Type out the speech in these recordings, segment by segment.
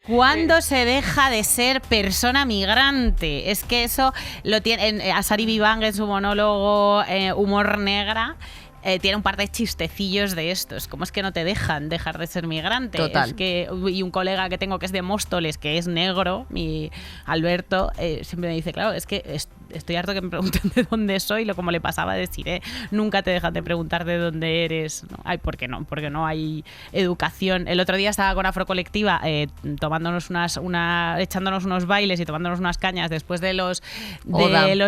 ¿Cuándo se deja de ser persona migrante? Es que eso lo tiene Asari Vivang en su monólogo Humor Negra. Tiene un par de chistecillos de estos. ¿Cómo es que no te dejan dejar de ser migrante? Total. Es que, y un colega que tengo que es de Móstoles, que es negro, mi Alberto, siempre me dice, claro, es que estoy harto que me pregunten de dónde soy, como le pasaba a decir, nunca te dejan de preguntar de dónde eres. No, ay, ¿por qué no? Porque no hay educación. El otro día estaba con Afrocolectiva tomándonos echándonos unos bailes y tomándonos unas cañas después de los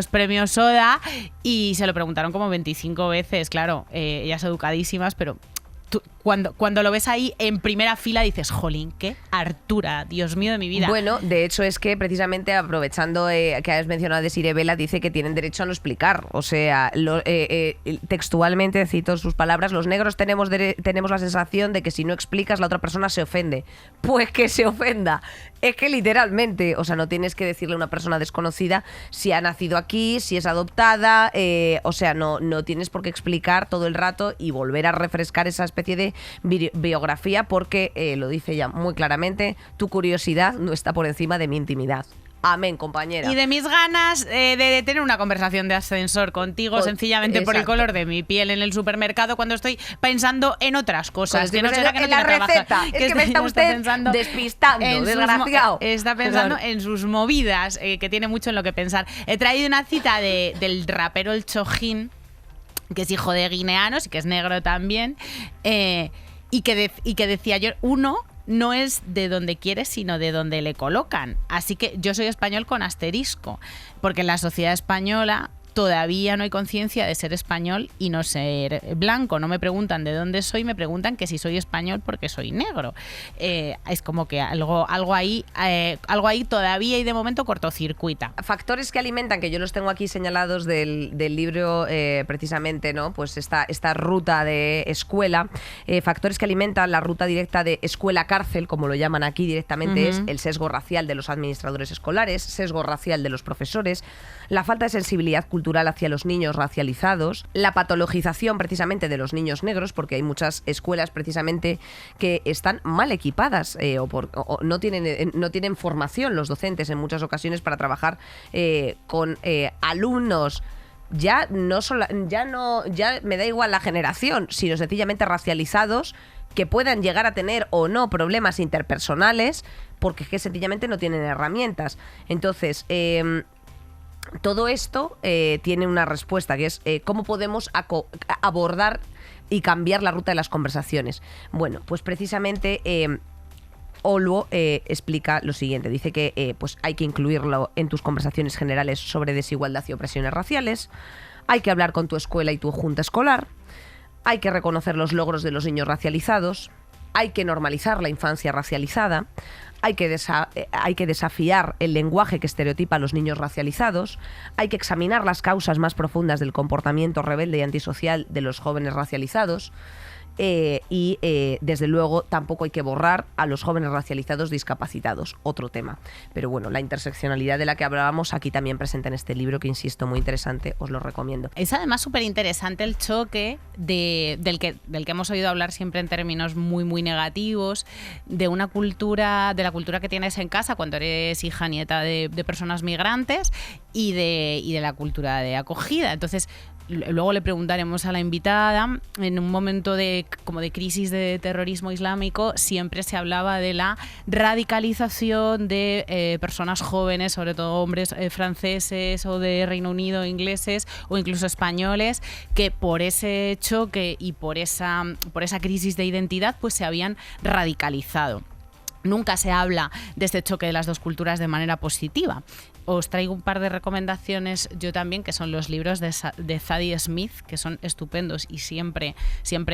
premios Oda, y se lo preguntaron como 25 veces, claro. Ellas educadísimas, pero tú, cuando lo ves ahí en primera fila dices, jolín, qué hartura, Dios mío de mi vida. Bueno, de hecho es que precisamente aprovechando que has mencionado a Desiree Vela, dice que tienen derecho a no explicar. O sea, textualmente cito sus palabras: los negros tenemos la sensación de que si no explicas la otra persona se ofende. Pues que se ofenda. Es que literalmente, o sea, no tienes que decirle a una persona desconocida si ha nacido aquí, si es adoptada, o sea, no tienes por qué explicar todo el rato y volver a refrescar esa especie de biografía, porque lo dice ella muy claramente: tu curiosidad no está por encima de mi intimidad. Amén, compañera. Y de mis ganas de tener una conversación de ascensor contigo, sencillamente por el color de mi piel en el supermercado, cuando estoy pensando en otras cosas. Que no será que no tiene receta. Es que me está usted despistando, desgraciado. Está pensando en sus movidas, que tiene mucho en lo que pensar. He traído una cita del rapero El Chojín, que es hijo de guineanos y que es negro también, y que decía yo, uno no es de donde quiere, sino de donde le colocan. Así que yo soy español con asterisco, porque en la sociedad española todavía no hay conciencia de ser español y no ser blanco. No me preguntan de dónde soy, me preguntan que si soy español porque soy negro. Es como que algo ahí todavía y de momento cortocircuita. Factores que alimentan, que yo los tengo aquí señalados del libro, precisamente, ¿no? Pues esta ruta de escuela. Factores que alimentan la ruta directa de escuela-cárcel, como lo llaman aquí directamente, es el sesgo racial de los administradores escolares, sesgo racial de los profesores, la falta de sensibilidad cultural hacia los niños racializados, la patologización precisamente de los niños negros, porque hay muchas escuelas precisamente que están mal equipadas o no tienen formación los docentes en muchas ocasiones para trabajar con alumnos. Ya me da igual la generación, sino sencillamente racializados, que puedan llegar a tener o no problemas interpersonales, porque es que sencillamente no tienen herramientas. Entonces, todo esto tiene una respuesta, que es cómo podemos abordar y cambiar la ruta de las conversaciones. Bueno, pues precisamente Olwo explica lo siguiente. Dice que pues hay que incluirlo en tus conversaciones generales sobre desigualdad y opresiones raciales, hay que hablar con tu escuela y tu junta escolar, hay que reconocer los logros de los niños racializados, hay que normalizar la infancia racializada, hay que desafiar el lenguaje que estereotipa a los niños racializados, hay que examinar las causas más profundas del comportamiento rebelde y antisocial de los jóvenes racializados, y desde luego tampoco hay que borrar a los jóvenes racializados discapacitados, otro tema. Pero bueno, la interseccionalidad de la que hablábamos aquí también presente en este libro, que insisto, muy interesante, os lo recomiendo. Es además súper interesante el choque del que hemos oído hablar siempre en términos muy muy negativos, de la cultura que tienes en casa cuando eres hija nieta de personas migrantes, y de la cultura de acogida. Entonces, luego le preguntaremos a la invitada, en un momento de crisis de terrorismo islámico, siempre se hablaba de la radicalización de personas jóvenes, sobre todo hombres franceses o de Reino Unido, ingleses o incluso españoles, que por ese choque y por esa crisis de identidad pues se habían radicalizado. Nunca se habla de este choque de las dos culturas de manera positiva. Os traigo un par de recomendaciones yo también, que son los libros de Zadie Smith, que son estupendos, y siempre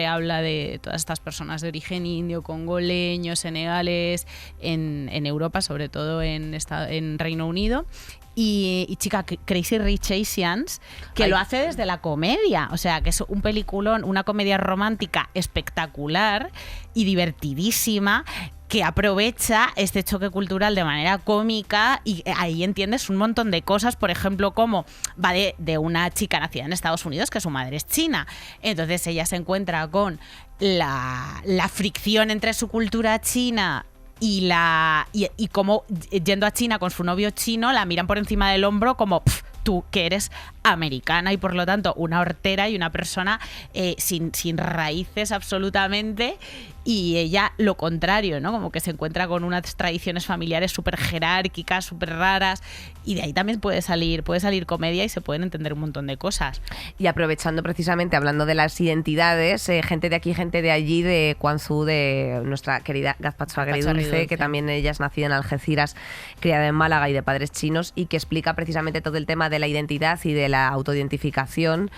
habla de todas estas personas de origen indio, congoleño, senegales, en Europa, sobre todo en Reino Unido. Y chica, Crazy Rich Asians, que lo hace desde la comedia, o sea, que es un peliculón, una comedia romántica espectacular y divertidísima, que aprovecha este choque cultural de manera cómica, y ahí entiendes un montón de cosas, por ejemplo, como va de una chica nacida en Estados Unidos, que su madre es china, entonces ella se encuentra con la fricción entre su cultura china y cómo yendo a China con su novio chino la miran por encima del hombro como tú que eres americana y por lo tanto una hortera y una persona sin raíces absolutamente, y ella lo contrario, ¿no? Como que se encuentra con unas tradiciones familiares súper jerárquicas, súper raras, y de ahí también puede salir comedia y se pueden entender un montón de cosas. Y aprovechando precisamente, hablando de las identidades, gente de aquí, gente de allí, de Quanzhou, de nuestra querida Gazpacho Agridulce, que también ella es nacida en Algeciras, criada en Málaga y de padres chinos, y que explica precisamente todo el tema de la identidad y de la autoidentificación,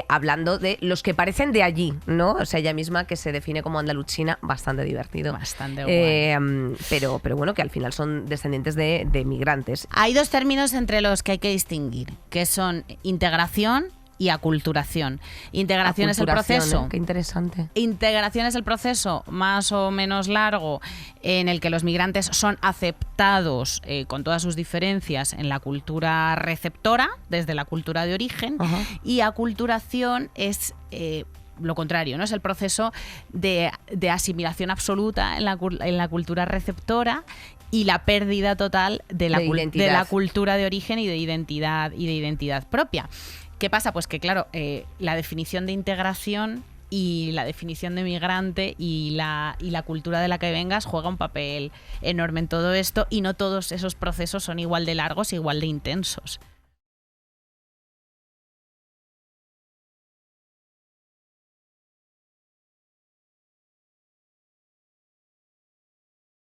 hablando de los que parecen de allí, ¿no? O sea, ella misma que se define como andaluchina, bastante divertido. Bastante guay. Pero bueno, que al final son descendientes de migrantes. Hay dos términos entre los que hay que distinguir, que son integración y aculturación. Integración es el proceso. Qué interesante. Integración es el proceso más o menos largo en el que los migrantes son aceptados con todas sus diferencias en la cultura receptora, desde la cultura de origen, y aculturación es lo contrario, ¿no? Es el proceso de asimilación absoluta en la cultura receptora y la pérdida total de la cultura de origen y de identidad propia. ¿Qué pasa? Pues que claro, la definición de integración y la definición de migrante y la cultura de la que vengas juega un papel enorme en todo esto, y no todos esos procesos son igual de largos, igual de intensos.